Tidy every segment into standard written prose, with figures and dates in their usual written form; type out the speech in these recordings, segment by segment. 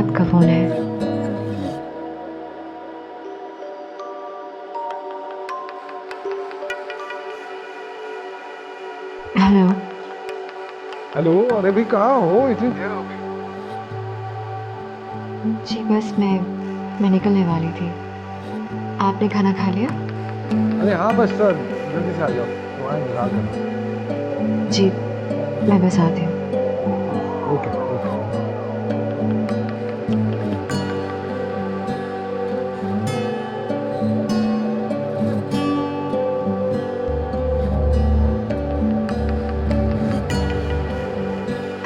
आपका फोन है। Hello. Hello. अरे भाई कहाँ हो, इतनी देर हो गई। जी बस मैं निकलने वाली थी। आपने खाना खा लिया? अरे हाँ बस सर, जल्दी से आ जाओ, तुम्हारा इंतजार कर रहा जी मैं बस आती हूँ। हूँ। Okay okay.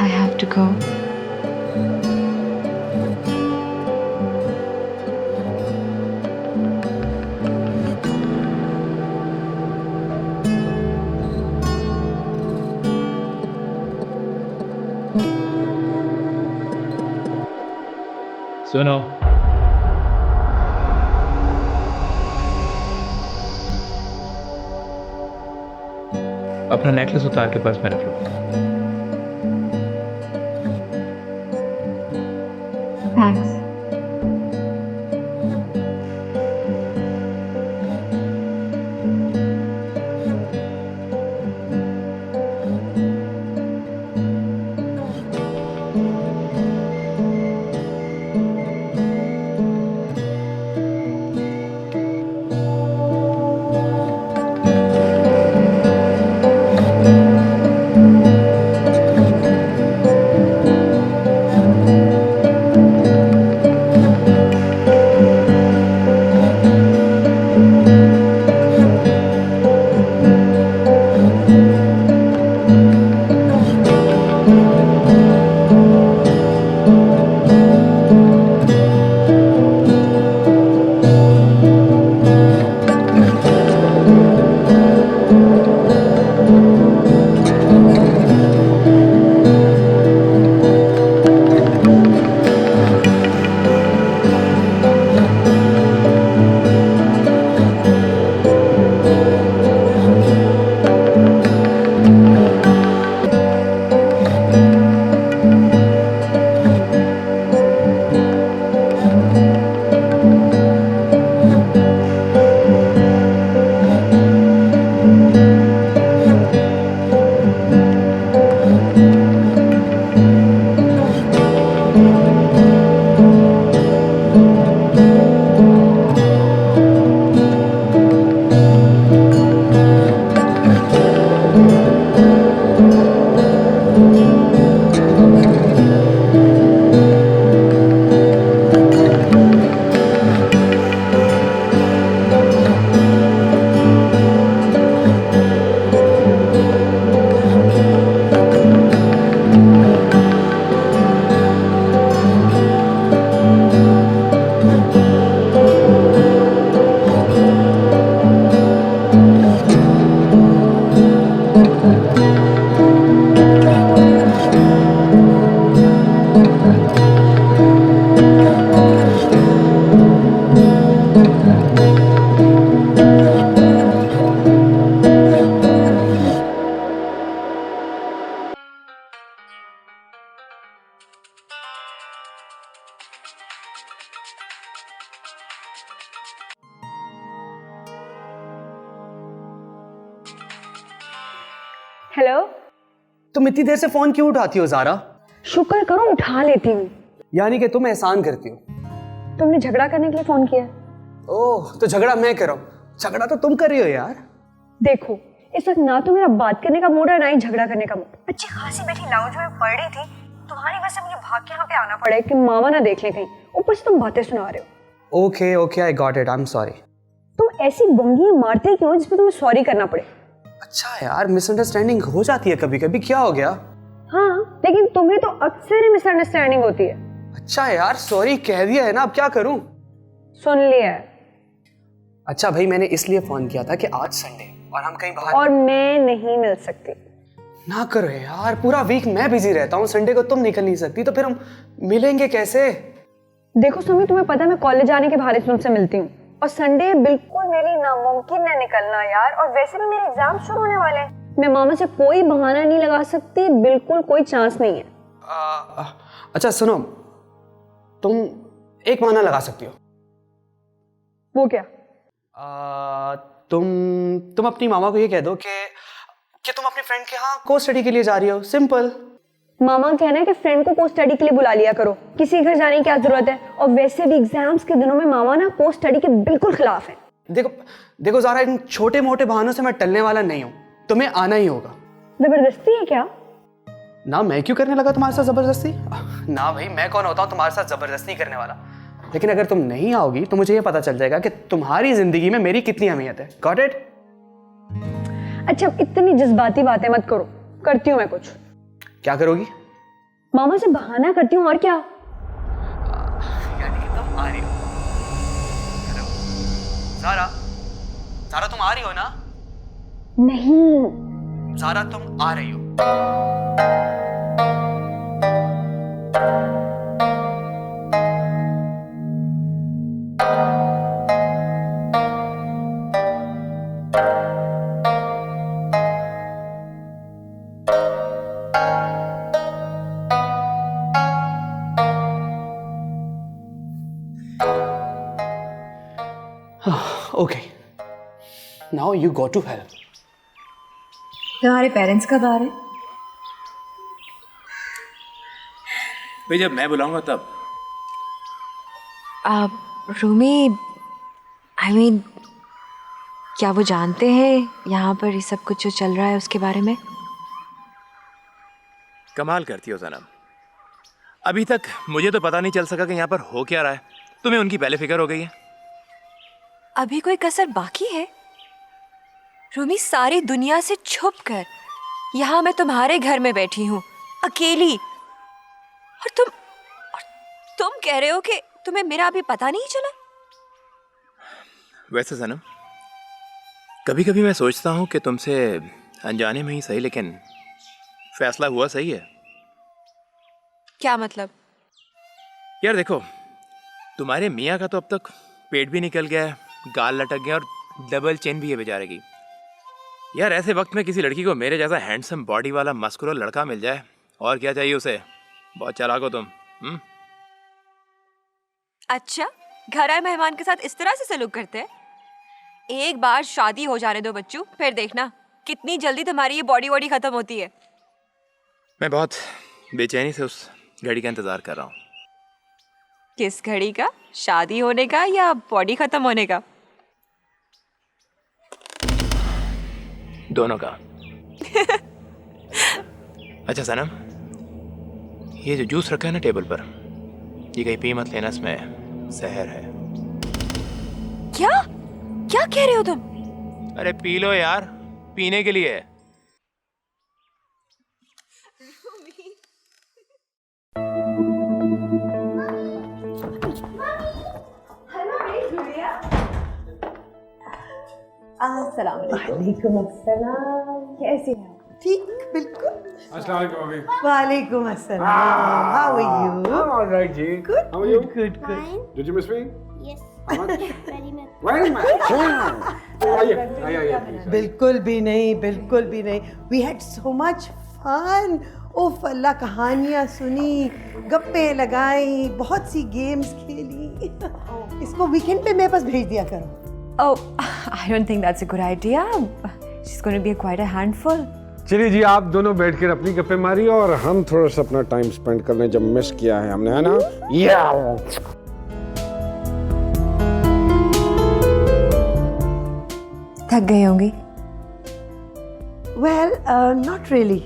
I have to go. सुनो, अपना नेकलेस उतार के पर्स में रख लो। थैंक्स। हेलो। तुम इतनी देर से फोन क्यों उठाती हो ज़ारा? शुक्र करो उठा लेती हूँ। यानी कि तुम एहसान करती हो। तुमने झगड़ा करने के लिए फोन किया? ओह, तो झगड़ा मैं कर रहा हूँ? झगड़ा तो तुम कर रही हो यार। देखो इस वक्त ना तो मेरा बात करने का मूड है ना ही झगड़ा करने का मूड। अच्छी खासी बैठी लाउंज में पड़ रही थी, तुम्हारी वजह से मुझे भाग के यहाँ पे आना पड़ा कि मामा ना देख ले कहीं। ऊपर से तुम बातें सुना रहे हो। Okay okay, I got it, I am sorry. तुम ऐसी बंगियां मारते क्यों जिसमें तुम्हें सॉरी करना पड़े? अच्छा यार, मिसअंडरस्टैंडिंग हो जाती है कभी कभी, क्या हो गया? हाँ लेकिन तुम्हें तो अक्सर ही मिसअंडरस्टैंडिंग होती है। अच्छा यार, सॉरी कह दिया है ना, अब क्या करूं? सुन लिया है। अच्छा भाई, मैंने इसलिए फोन किया था कि आज संडे और हम कहीं बाहर। और मैं नहीं मिल सकती। ना करो यार, पूरा वीक मैं बिजी रहता हूँ, संडे को तुम निकल नहीं सकती, तो फिर हम मिलेंगे कैसे? देखो सुमी, तुम्हें पता है मैं कॉलेज जाने के बहाने तुमसे मिलती हूँ, और संडे बिल्कुल मेरी नामुमकिन है निकलना यार। और वैसे भी मेरे एग्जाम शुरू होने वाले हैं, मैं मामा से कोई बहाना नहीं लगा सकती, बिल्कुल कोई चांस नहीं है। अच्छा सुनो, तुम एक बहाना लगा सकती हो। वो क्या? तुम अपनी मामा को ये कह दो कि तुम अपनी फ्रेंड के यहाँ को स्टडी के लिए जा रही हो। सिंपल। मामा कहना है कि फ्रेंड को पोस्ट स्टडी के लिए बुला लिया करो, किसी घर जाने की क्या जरूरत है। और वैसे भी एग्जाम्स के दिनों में मामा ना पोस्ट स्टडी के बिल्कुल खिलाफ है। देखो ज़ारा, इन छोटे मोटे बहानों से मैं टलने वाला नहीं हूँ। तुम्हें आना ही होगा। जबरदस्ती है क्या? ना मैं क्यों करने लगा तुम्हारे साथ जबरदस्ती? ना भाई, मैं कौन होता हूँ तुम्हारे साथ जबरदस्ती करने वाला। लेकिन अगर तुम नहीं आओगी तो मुझे ये पता चल जाएगा कि तुम्हारी जिंदगी में मेरी कितनी अहमियत है। Got it? अच्छा, इतनी जज्बाती बातें मत करो, करती हूँ मैं कुछ। क्या करोगी? मामा से बहाना करती हूँ, और क्या। यानी तुम आ रही हो? हेलो ज़ारा, ज़ारा तुम आ रही हो ना? नहीं। ज़ारा तुम आ रही हो? Okay, now you go to help. तुम्हारे पेरेंट्स कब आ रहे? भाई जब मैं बुलाऊंगा तब। रूमी, आई मीन, क्या वो जानते हैं यहाँ पर ये सब कुछ जो चल रहा है उसके बारे में? कमाल करती हो सनम, अभी तक मुझे तो पता नहीं चल सका कि यहाँ पर हो क्या रहा है। तुम्हें उनकी पहले फिक्र हो गई है। अभी कोई कसर बाकी है? रूमी, सारी दुनिया से छुप कर यहाँ मैं तुम्हारे घर में बैठी हूँ अकेली, और तुम कह रहे हो कि तुम्हें मेरा अभी पता नहीं चला? वैसे सनम, कभी कभी मैं सोचता हूँ कि तुमसे अनजाने में ही सही, लेकिन फैसला हुआ सही है। क्या मतलब? यार देखो, तुम्हारे मियाँ का तो अब तक पेट भी निकल गया है, गाल लटक गया और डबल चेन भी है बेचारे की। यार ऐसे वक्त में किसी लड़की को मेरे जैसा हैंडसम बॉडी वाला मस्कुलर लड़का मिल जाए, और क्या चाहिए उसे। बहुत चालाक हो तुम। अच्छा, घर आए मेहमान के साथ इस तरह से सलूक करते हैं? एक बार शादी हो जाने दो बच्चू, फिर देखना कितनी जल्दी तुम्हारी ये बॉडी वॉडी खत्म होती है। मैं बहुत बेचैनी से उस घड़ी का इंतजार कर रहा हूँ। किस घड़ी का? शादी होने का या बॉडी खत्म होने का? दोनों का। अच्छा सनम, ये जो जूस रखा है ना टेबल पर, ये कहीं पी मत लेना, इसमें जहर है। क्या क्या कह रहे हो तुम? अरे पी लो यार, पीने के लिए है। वालेकुम अस्सलाम, कैसे हैं? ठीक, बिल्कुल। अस्सलाम वालेकुम। वालेकुम अस्सलाम। How are you? I'm all right, G. Good. How are you? Good, good. Fine. Did you miss me? Yes. How much? Very much. Very much. आइए, please. बिल्कुल भी नहीं, बिल्कुल भी नहीं। We had so much fun. ओफ अल्लाह, कहानियाँ सुनी, गप्पे लगाई, बहुत सी गेम्स खेली। इसको वीकेंड पे मेरे पास भेज दिया करो। Oh, I don't think that's a good idea. She's going to be quite a handful. चलिए जी, आप दोनों बैठ कर अपनी गप्पे मारिए और हम थोड़ा सा अपना टाइम स्पेंड कर लें, जब मिस किया है हमने, है ना? थक गई होंगी। Well, not really.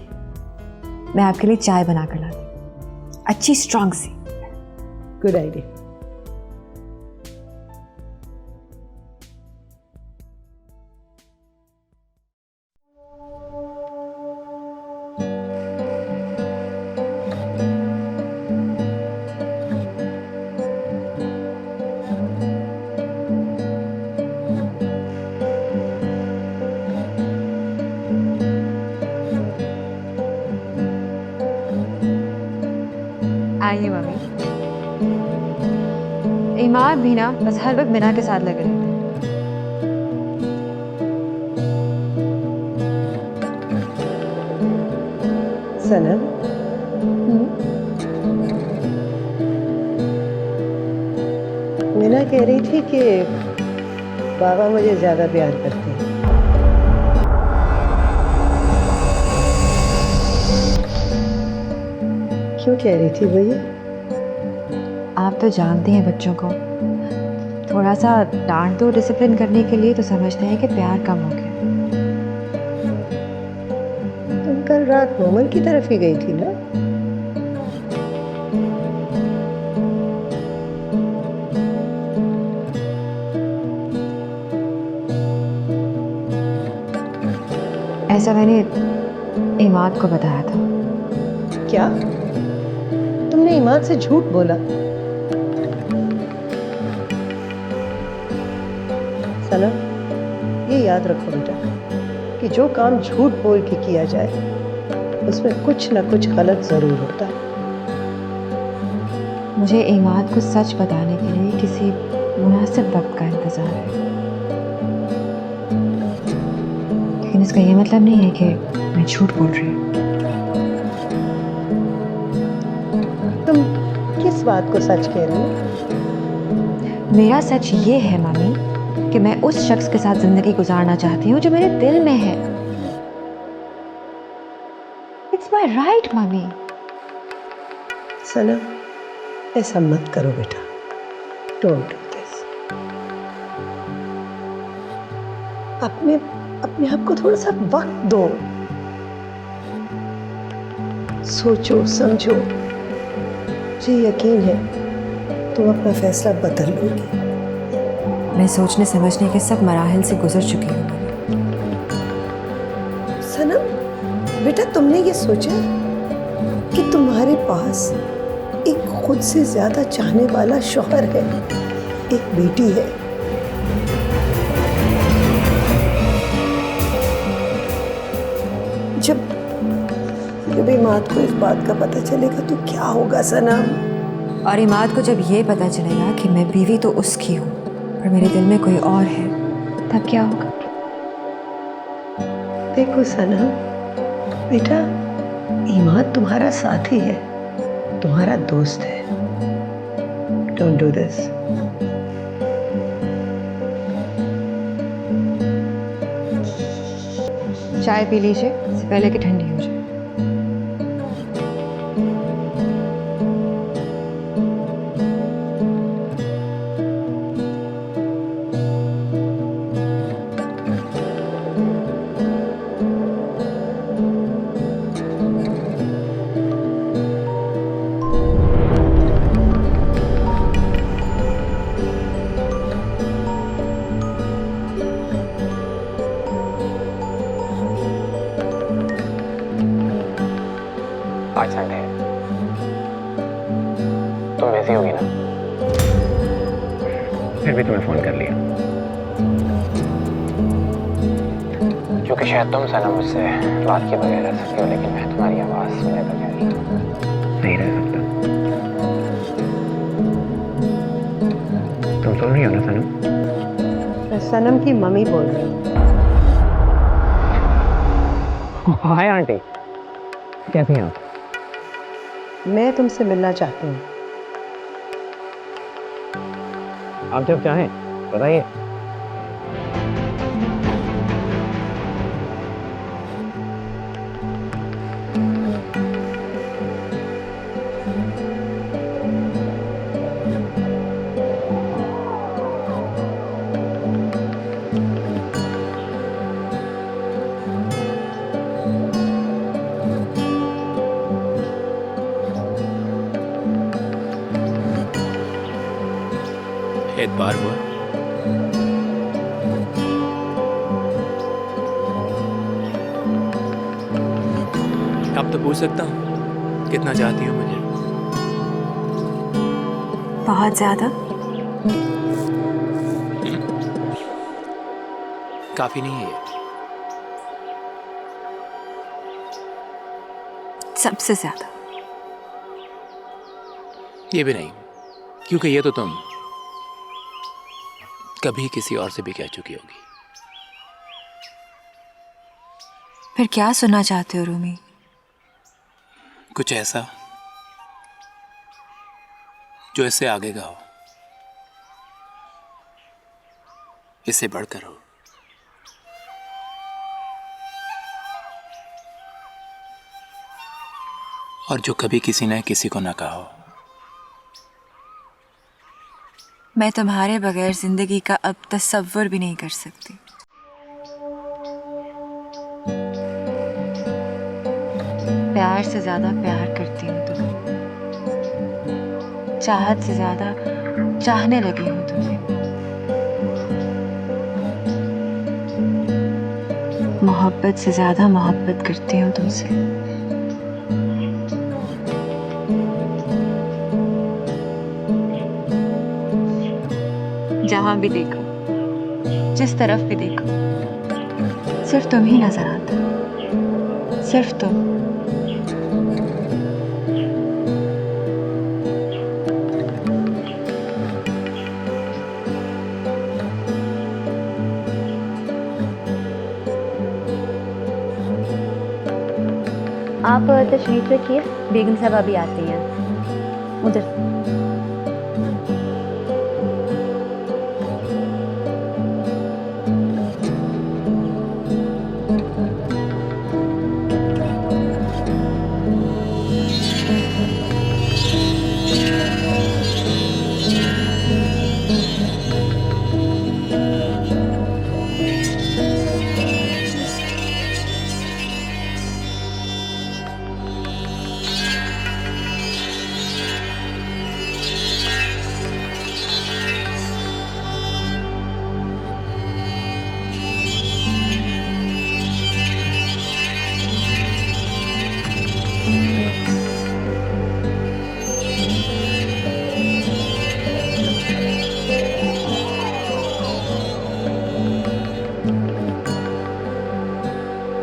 मैं आपके लिए चाय बना कर लाती हूँ, अच्छी स्ट्रॉन्ग सी। Good idea. आइए मम्मी। इमाद भी ना बस हर वक्त बिना के साथ लगे रहते हैं। सनम, आमिना कह रही थी कि बाबा मुझे ज्यादा प्यार करते हैं। क्यों कह रही थी भैया? आप तो जानती हैं बच्चों को, थोड़ा सा डांट दो डिसिप्लिन करने के लिए तो समझते हैं कि प्यार कम हो गया। तुम कल रात मोमन की तरफ ही गई थी ना? ऐसा मैंने इमाद को बताया था। क्या तुमने ईमान से झूठ बोला? सनम, ये याद रखो बेटा कि जो काम झूठ बोल के किया जाए उसमें कुछ ना कुछ गलत जरूर होता है। मुझे इमाद को सच बताने के लिए किसी मुनासिब वक्त का इंतजार है, लेकिन इसका ये मतलब नहीं है कि मैं झूठ बोल रही हूँ। तुम किस बात को सच कह रही हो? मेरा सच ये है मामी कि मैं उस शख्स के साथ जिंदगी गुजारना चाहती हूँ जो मेरे दिल में है। इट्स माई राइट मामी। सनम, ऐसा मत करो बेटा। Don't do this. अपने आप को थोड़ा सा वक्त दो, सोचो समझो। मुझे यकीन है तुम अपना फैसला बदल लोगी। मैं सोचने समझने के सब मराहिल से गुजर चुकी हूँ मामी। सनम बेटा, तुमने ये सोचा कि तुम्हारे पास एक खुद से ज्यादा चाहने वाला शौहर है, एक बेटी है। जब इमाद को इस बात का पता चलेगा तो क्या होगा सनम? और इमाद को जब ये पता चलेगा कि मैं बीवी तो उसकी हूँ पर मेरे दिल में कोई और है, तब क्या होगा? देखो सनम बेटा, इमाद तुम्हारा साथी है, तुम्हारा दोस्त है। Don't do this. चाय पी लीजिए इससे पहले कि ठंडी हो जाए। आज संडे है, तुम बिजी होगी ना? फिर भी तुम्हें फोन कर लिया क्योंकि शायद तुम सनम मुझसे बात के बगैर रह सकते हो, लेकिन मैं तुम्हारी आवाज सुने बगैर नहीं रह सकता। तुम सुन रही हो ना सनम? मैं सनम की मम्मी बोल रही हूँ। हाय आंटी, कैसी हैं आप? मैं तुमसे मिलना चाहती हूँ। आप जब चाहें बताइए। एतबार हुआ? अब तो पूछ सकता हूँ कितना चाहती हो मुझे? बहुत ज्यादा। काफी नहीं है ये? सबसे ज्यादा। ये भी नहीं, क्योंकि ये तो तुम कभी किसी और से भी कह चुकी होगी। फिर क्या सुनना चाहते हो रूमी? कुछ ऐसा जो इससे आगे का हो। इससे बढ़कर हो। और जो कभी किसी ने किसी को ना कहा हो। मैं तुम्हारे बगैर जिंदगी का अब तसव्वुर भी नहीं कर सकती। प्यार से ज्यादा प्यार करती हूँ तुम्हें, चाहत से ज्यादा चाहने लगी हूँ तुम्हें, मोहब्बत से ज्यादा मोहब्बत करती हूँ तुमसे। जहां भी देखो, जिस तरफ भी देखो, सिर्फ तुम ही नजर आता, सिर्फ तुम। आप तशरीफ रखिए, बेगम साहब अभी आती हैं उधर।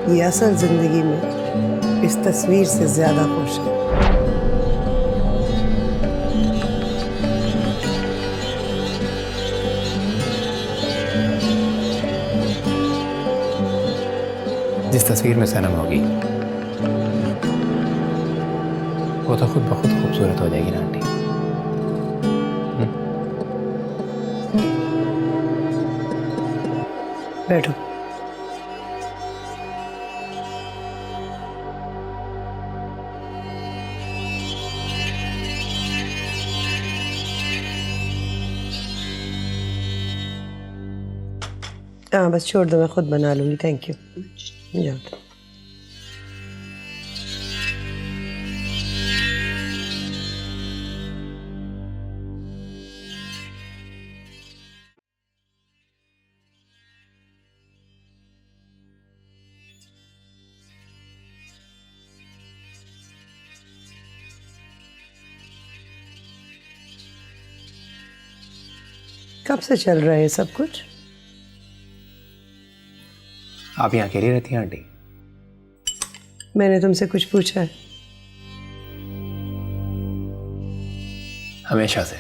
ये असल जिंदगी में इस तस्वीर से ज्यादा खुश है। जिस तस्वीर में सनम होगी वो तो खुद ब खुद खूबसूरत हो जाएगी ना आंटी। बैठो। हाँ बस छोड़ दो, मैं खुद बना लूंगी। Thank you. जाओ। कब से चल रहा है सब कुछ? आप यहाँ अकेली रहती हैं आंटी? मैंने तुमसे कुछ पूछा है? हमेशा से।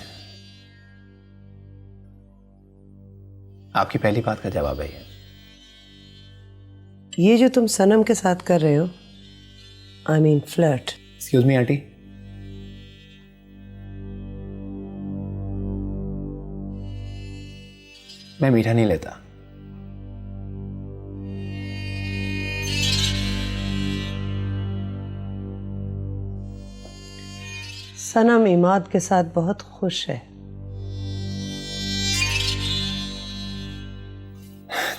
आपकी पहली बात का जवाब है ये जो तुम सनम के साथ कर रहे हो, I mean flirt. Excuse me aunty, मैं मीठा नहीं लेता। सनम इमाद के साथ बहुत खुश है।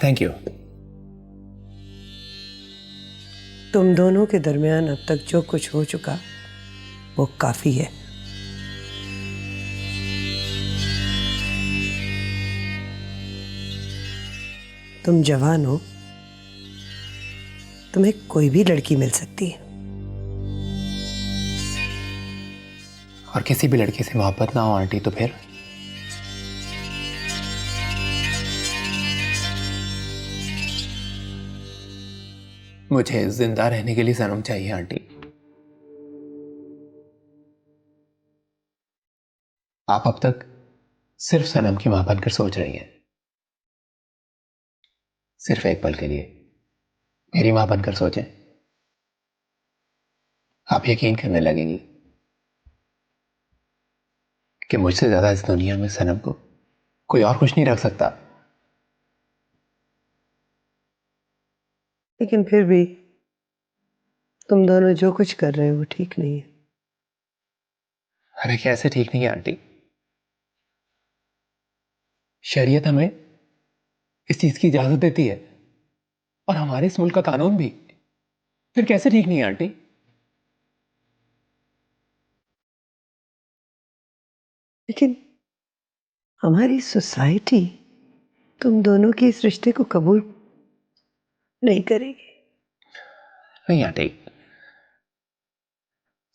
Thank you. तुम दोनों के दरमियान अब तक जो कुछ हो चुका वो काफी है। तुम जवान हो, तुम्हें कोई भी लड़की मिल सकती है। और किसी भी लड़की से मोहब्बत ना हो आंटी तो फिर? मुझे जिंदा रहने के लिए सनम चाहिए आंटी। आप अब तक सिर्फ सनम की मां बनकर सोच रही हैं। सिर्फ एक पल के लिए मेरी मां बनकर सोचें, आप यकीन करने लगेंगी कि मुझसे ज्यादा इस दुनिया में सनम को कोई और खुश नहीं रख सकता। लेकिन फिर भी तुम दोनों जो कुछ कर रहे हो वो ठीक नहीं है। अरे कैसे ठीक नहीं है आंटी? शरीयत हमें इस चीज की इजाजत देती है और हमारे इस मुल्क का कानून भी। फिर कैसे ठीक नहीं है आंटी? लेकिन हमारी सोसाइटी तुम दोनों के इस रिश्ते को कबूल नहीं करेगी। नहीं आंटी,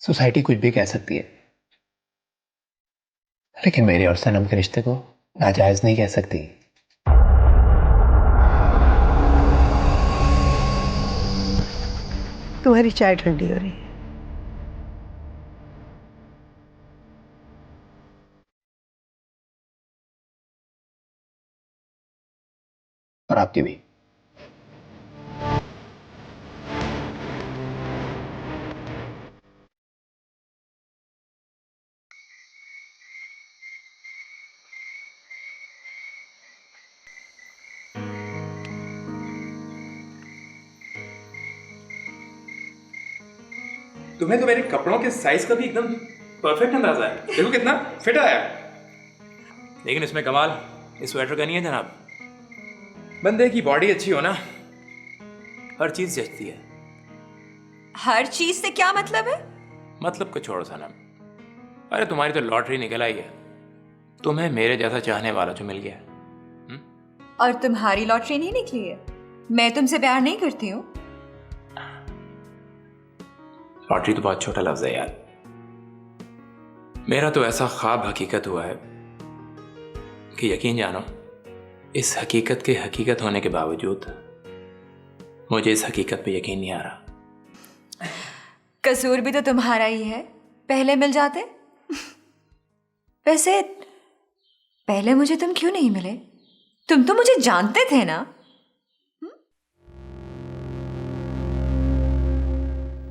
सोसाइटी कुछ भी कह सकती है, लेकिन मेरे और सनम के रिश्ते को नाजायज नहीं कह सकती। तुम्हारी चाय ठंडी हो रही है। और आपकी भी। तुम्हें तो मेरे कपड़ों के साइज का भी एकदम परफेक्ट अंदाजा है। देखो कितना फिट आया। लेकिन इसमें कमाल इस स्वेटर का नहीं है जनाब। बंदे की बॉडी अच्छी हो ना, हर चीज जचती है। हर चीज से क्या मतलब है? मतलब को छोड़ो सनम, अरे तुम्हारी तो लॉटरी निकल आई है। तुम्हें मेरे जैसा चाहने वाला जो मिल गया। और तुम्हारी लॉटरी नहीं निकली है? मैं तुमसे प्यार नहीं करती हूँ। लॉटरी तो बहुत छोटा लफ्ज है यार। मेरा तो ऐसा ख्वाब हकीकत हुआ है कि यकीन जानो, इस हकीकत के हकीकत होने के बावजूद मुझे इस हकीकत पे यकीन नहीं आ रहा। कसूर भी तो तुम्हारा ही है, पहले मिल जाते। वैसे पहले मुझे तुम क्यों नहीं मिले? तुम तो मुझे जानते थे ना।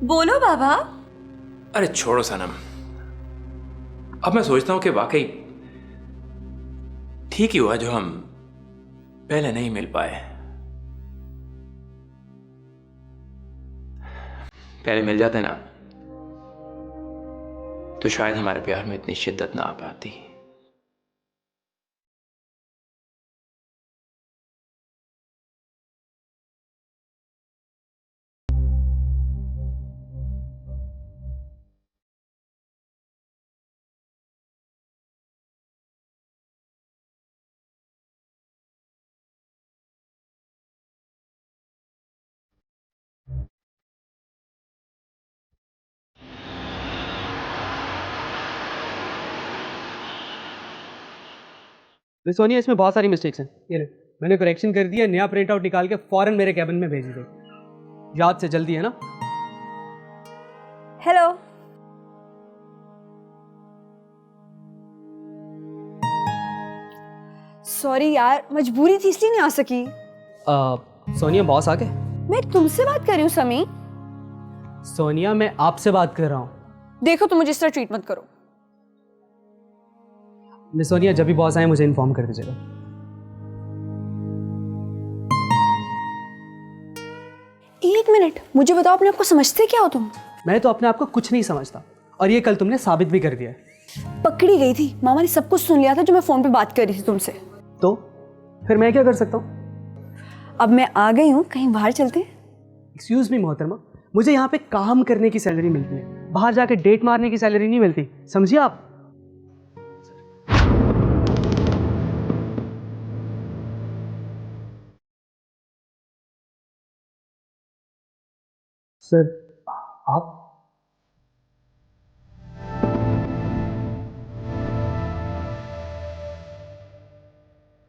बोलो बाबा। अरे छोड़ो सनम, अब मैं सोचता हूं कि वाकई ठीक ही हुआ जो हम पहले नहीं मिल पाए। पहले मिल जाते ना तो शायद हमारे प्यार में इतनी शिद्दत ना आ पाती। सोनिया, इसमें बहुत सारी मिस्टेक्स हैं। ये ले, मैंने करेक्शन कर दिया। नया प्रिंट आउट निकाल के फौरन मेरे कैबिन में भेज दो। याद से, जल्दी है ना? हेलो। सॉरी यार, मजबूरी थी इसलिए नहीं आ सकी। सोनिया, बॉस आ गए? मैं तुमसे बात कर रही हूँ समी। सोनिया, मैं आपसे बात कर रहा हूँ। देखो, तुम मुझे इस तरह ट्रीट मत करो। मिस सोनिया, जब भी बॉस आए मुझे इन्फॉर्म कर दीजिएगा। एक मिनट, मुझे बताओ, अपने आप को समझते क्या हो तुम? मैं तो अपने आप को कुछ नहीं समझता, और ये कल तुमने साबित भी कर दिया है। पकड़ी गई थी, मामा ने सब कुछ सुन लिया था जो मैं फोन पे बात कर रही थी तुमसे। तो फिर मैं क्या कर सकता हूँ? अब मैं आ गई हूँ, कहीं बाहर चलते हैं? एक्सक्यूज मी मोहतरमा, मुझे यहाँ पे काम करने की सैलरी मिलती है, बाहर जाके डेट मारने की सैलरी नहीं मिलती, समझिए आप। सर, आप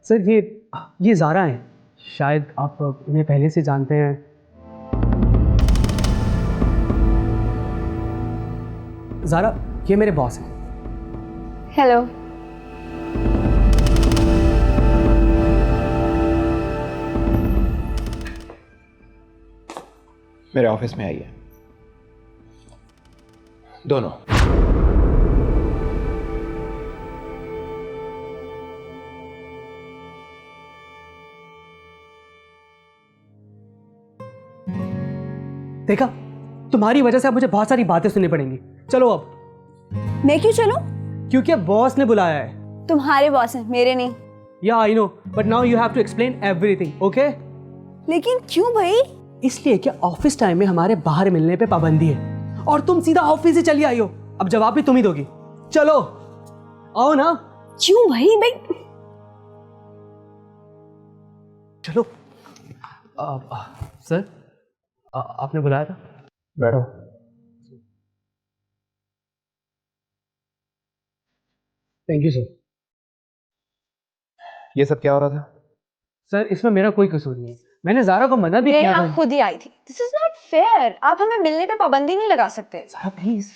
सर, ये ज़ारा हैं। शायद आप उन्हें पहले से जानते हैं। ज़ारा, ये मेरे बॉस हैं। हेलो। मेरे ऑफिस में आइए दोनों। देखा, तुम्हारी वजह से अब मुझे बहुत सारी बातें सुननी पड़ेंगी। चलो अब। मैं क्यों चलूं? क्योंकि अब बॉस ने बुलाया है। तुम्हारे बॉस हैं, मेरे नहीं। या I know, but now you have to explain everything, okay? लेकिन क्यों भाई? इसलिए कि ऑफिस टाइम में हमारे बाहर मिलने पे पाबंदी है और तुम सीधा ऑफिस से चली आई हो। अब जवाब भी तुम ही दोगी। चलो आओ ना। क्यों भाई? चलो। सर, आपने बुलाया था? बैठो। Thank you sir. ये सब क्या हो रहा था? सर, इसमें मेरा कोई कसूर नहीं है। मैंने ज़ारा को मना भी किया था। आप खुद ही आई थी। This is not fair. आप हमें मिलने पे पाबंदी नहीं लगा सकते। ज़ारा प्लीज।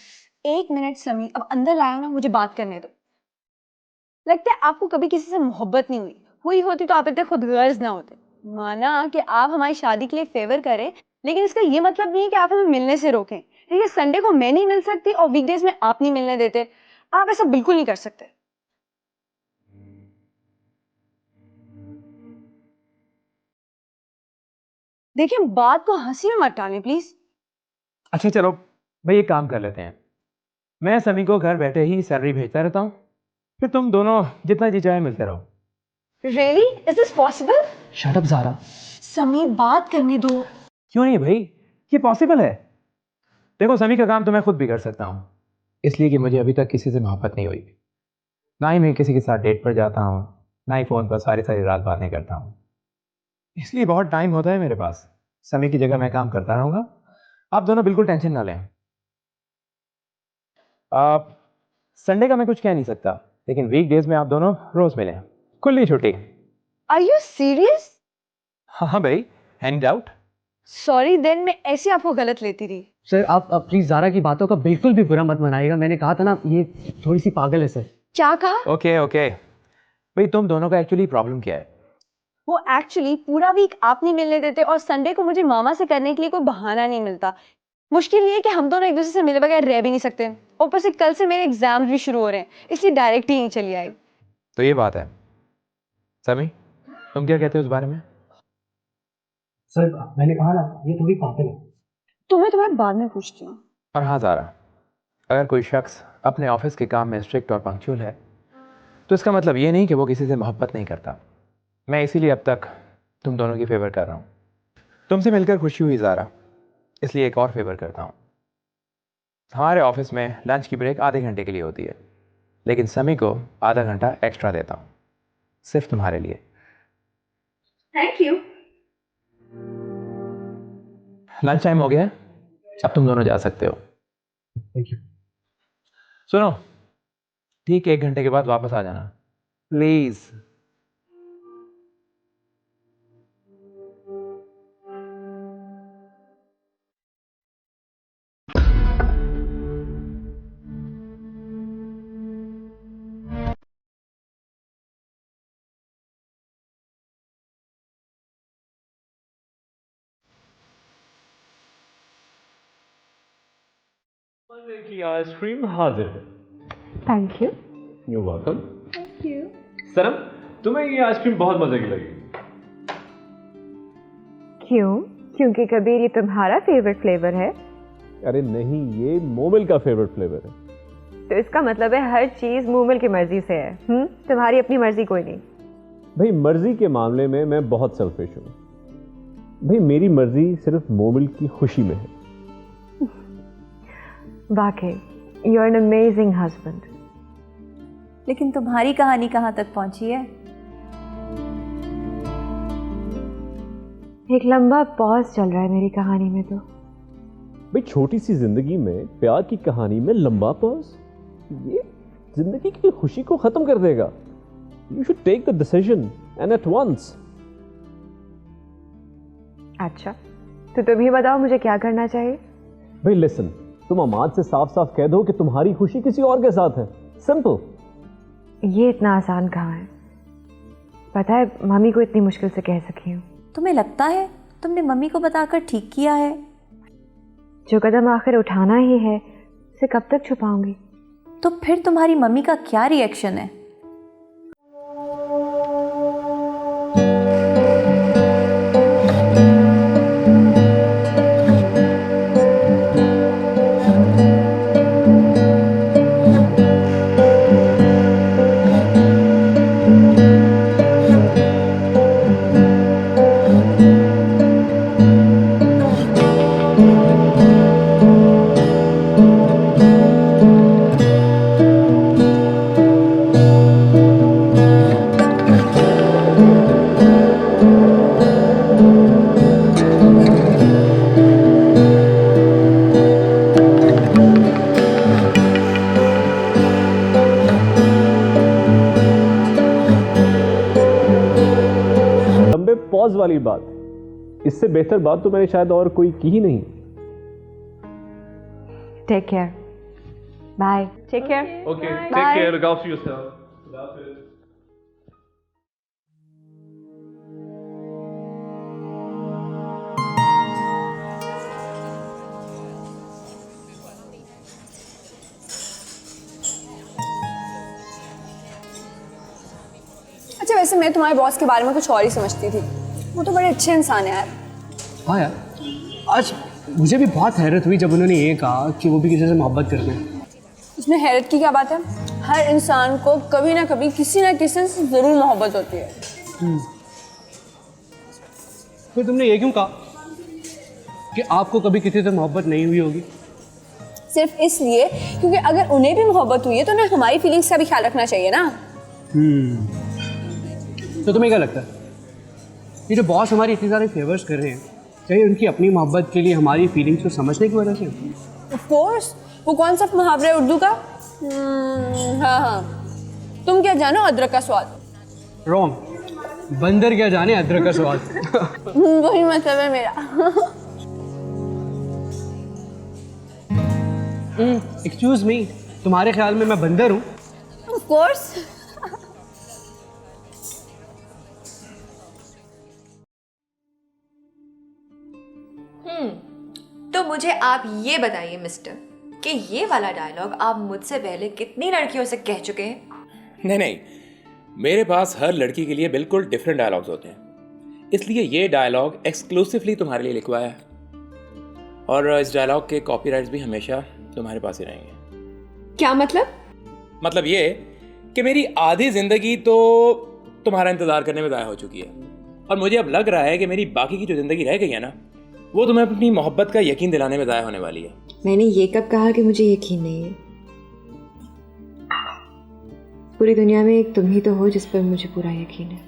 एक मिनट समी, अब अंदर लाओ ना, मुझे बात करने दो। लगता है आपको कभी किसी से मोहब्बत नहीं हुई होती तो आप इतने खुदगर्ज ना होते। माना कि आप हमारी शादी के लिए फेवर करें, लेकिन इसका ये मतलब नहीं है कि आप हमें मिलने से रोकें। ठीक है, संडे को मैं नहीं मिल सकती और वीकडेज में आप नहीं मिलने देते। आप ऐसा बिल्कुल नहीं कर सकते। देखिए, बात को हंसी में मत टालें प्लीज। अच्छा चलो भाई, एक काम कर लेते हैं। मैं समी को घर बैठे ही सैलरी भेजता रहता हूँ, फिर तुम दोनों जितना जी चाहे मिलते रहो। Really? Is this possible? Shut up Zara. Sami, बात करने दो। क्यों नहीं भाई, ये पॉसिबल है। देखो, समी का काम तो मैं खुद भी कर सकता हूँ, इसलिए कि मुझे अभी तक किसी से मोहब्बत नहीं हुई। ना ही मैं किसी के साथ डेट पर जाता हूँ, ना ही फ़ोन पर सारी सारी रात बातें करता हूँ। इसलिए बहुत टाइम होता है मेरे पास। समी की जगह मैं काम करता रहूँगा। आप दोनों बिल्कुल टेंशन ना लें। आप संडे का मैं कुछ कह नहीं सकता, लेकिन वीकडेज में आप दोनों रोज़ मिलें, खुली छुट्टी। Are you serious? हाँ हाँ भाई, एनी डाउट? सॉरी देन, मैं ऐसे आपको गलत लेती थी। सर, आप प्लीज ज़ारा की बातों का बिल्कुल भी बुरा मत मनाइएगा। मैंने कहा था ना, ये थोड़ी सी पागल है सर। क्या कहा? ओके ओके भाई, तुम दोनों का एक्चुअली प्रॉब्लम क्या है? वो एक्चुअली पूरा वीक आप नहीं मिलने देते और संडे को मुझे मामा से करने के लिए कोई बहाना नहीं मिलता। मुश्किल ये है कि हम दोनों एक दूसरे से मिले बगैर रह भी नहीं सकते। ऊपर से कल से मेरे एग्जाम भी शुरू हो रहे हैं, इसलिए डायरेक्ट ही नहीं चली आई। तो ये बात है। समी, तुम क्या कहते हो इस बारे में? सर, मैंने कहा ना, ये थोड़ी पागल है। तुम्हें बाद में पूछती हूँ। और हाँ ज़ारा, अगर कोई शख्स अपने ऑफिस के काम में स्ट्रिक्ट और पंक्चुअल है, तो इसका मतलब ये नहीं कि वो किसी से मोहब्बत नहीं करता। मैं इसीलिए अब तक तुम दोनों की फेवर कर रहा हूँ। तुमसे मिलकर खुशी हुई ज़ारा, इसलिए एक और फेवर करता हूँ। हमारे ऑफिस में लंच की ब्रेक आधे घंटे के लिए होती है, लेकिन समी को आधा घंटा एक्स्ट्रा देता हूँ, सिर्फ तुम्हारे लिए। Thank you. लंच टाइम हो गया है, अब तुम दोनों जा सकते हो। Thank you. सुनो, ठीक 1 घंटे के बाद वापस आ जाना प्लीज। की आइसक्रीम हाजिर है। Thank you. You welcome. Thank you. सनम, तुम्हें ये आइसक्रीम बहुत मजे की लगी। क्यों? क्योंकि कबीर ये तुम्हारा फेवरेट फ्लेवर है? अरे नहीं, ये मोमिल का फेवरेट फ्लेवर है। तो इसका मतलब है हर चीज मूमिल की मर्जी से है। तुम्हारी अपनी मर्जी कोई नहीं। भाई, मर्जी के मामले में मैं बहुत सेल्फिश हूँ। भाई, मेरी मर्जी सिर्फ मोमिल की खुशी में है। वाकई you are an amazing husband. लेकिन तुम्हारी कहानी कहाँ तक पहुंची है? एक लंबा पॉज चल रहा है मेरी कहानी में। तो भाई, छोटी सी जिंदगी में प्यार की कहानी में लंबा पॉज, ये जिंदगी की खुशी को खत्म कर देगा। You should take the decision and at once. अच्छा, तो तुम ही बताओ मुझे क्या करना चाहिए। भाई लिसन, तुम अमाद से साफ साफ कह दो कि तुम्हारी खुशी किसी और के साथ है। सिंपल। ये इतना आसान कहाँ है? पता है, मम्मी को इतनी मुश्किल से कह सकी हूँ। तुम्हें लगता है तुमने मम्मी को बताकर ठीक किया है? जो कदम आखिर उठाना ही है, उसे कब तक छुपाऊंगी? तो फिर तुम्हारी मम्मी का क्या रिएक्शन है? पॉज वाली बात, इससे बेहतर बात तो मैंने शायद और कोई की ही नहीं। Take care, bye. Take care. Okay, take Bye. care. Look after yourself. अच्छा वैसे मैं तुम्हारे बॉस के बारे में कुछ और ही समझती थी, वो तो बड़े अच्छे इंसान है यार। हाँ यार, आज मुझे भी बहुत हैरत हुई जब उन्होंने ये कहा कि वो भी किसी से मोहब्बत करते हैं। इसमें हैरत की क्या बात है? हर इंसान को कभी ना कभी किसी ना किसी से जरूर मोहब्बत होती है। फिर तुमने ये क्यों कहा कि आपको कभी किसी से मोहब्बत नहीं हुई होगी? सिर्फ इसलिए क्योंकि अगर उन्हें भी मोहब्बत हुई है तो उन्हें हमारी फीलिंग्स का भी ख्याल रखना चाहिए ना। तो तुम्हें क्या लगता है ये जो बॉस हमारी इतनी सारी फेवर्स कर रहे हैं, चाहिए उनकी अपनी मोहब्बत के लिए हमारी फीलिंग्स को समझने की वजह से? ऑफ कोर्स, वो कौन सा मुहावरा है उर्दू का? हाँ हाँ, तुम क्या जानो अदरक का स्वाद। रॉन्ग, बंदर क्या जाने अदरक का स्वाद। वही मतलब है मेरा। एक्सक्यूज मी, तुम्हारे ख्याल में मैं बंदर हूँ? Of course. तो मुझे आप ये बताइए मिस्टर कि ये वाला डायलॉग आप मुझसे पहले कितनी लड़कियों से कह चुके हैं? नहीं नहीं, मेरे पास हर लड़की के लिए बिल्कुल डिफरेंट डायलॉग्स होते हैं, इसलिए ये डायलॉग एक्सक्लूसिवली तुम्हारे लिए लिखवाया है। और इस डायलॉग के कॉपीराइट्स भी हमेशा तुम्हारे पास ही रहेंगे। क्या मतलब? मतलब ये कि मेरी आधी जिंदगी तो तुम्हारा इंतजार करने में ज़ाया हो चुकी है, और मुझे अब लग रहा है कि मेरी बाकी की जो ज़िंदगी रह गई है ना, वो तुम्हें अपनी मोहब्बत का यकीन दिलाने में ज़ाया होने वाली है। मैंने ये कब कहा कि मुझे यकीन नहीं है? पूरी दुनिया में एक तुम ही तो हो जिस पर मुझे पूरा यकीन है।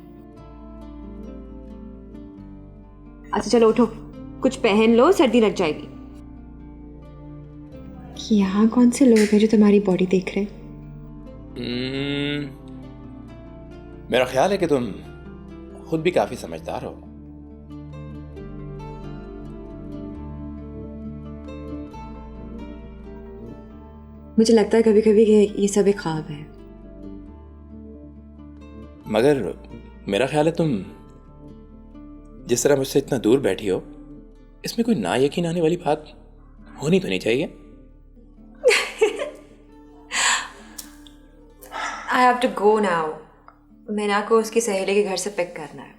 अच्छा चलो उठो, कुछ पहन लो, सर्दी लग जाएगी। यहाँ कौन से लोग हैं जो तुम्हारी बॉडी देख रहे हैं? मेरा ख्याल है कि तुम खुद भी काफ़ी समझदार हो। मुझे लगता है कभी कभी कि ये सब एक ख्वाब है। मगर मेरा ख्याल है तुम जिस तरह मुझसे इतना दूर बैठी हो, इसमें कोई ना यकीन आने वाली बात होनी तो नहीं चाहिए। I have to go now. मैना को उसकी सहेली के घर से पिक करना है।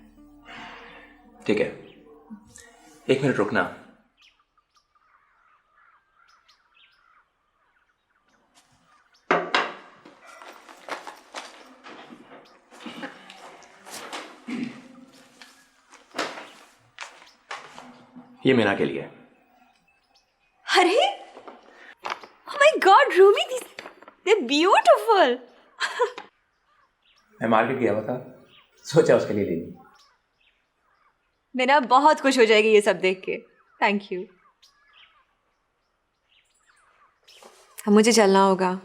ठीक है, एक मिनट रुकना। ये मीना के लिए। अरे oh my God, Rumi, they're beautiful. मैं मार्केट गया हुआ था, सोचा उसके लिए ले लूं। मैना बहुत खुश हो जाएगी ये सब देख के। Thank you. अब मुझे चलना होगा।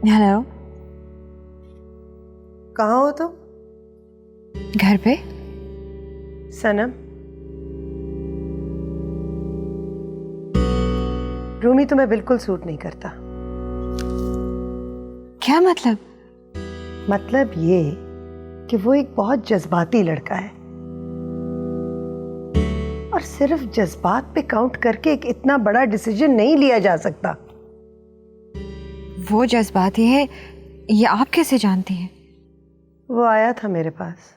हेलो, कहाँ हो तुम? घर पे? सनम, रूमी तुम्हें बिल्कुल सूट नहीं करता। क्या मतलब? मतलब ये कि वो एक बहुत जज्बाती लड़का है, और सिर्फ जज्बात पे काउंट करके एक इतना बड़ा डिसीजन नहीं लिया जा सकता। वो जज्बाती है, ये आप कैसे जानती हैं? वो आया था मेरे पास।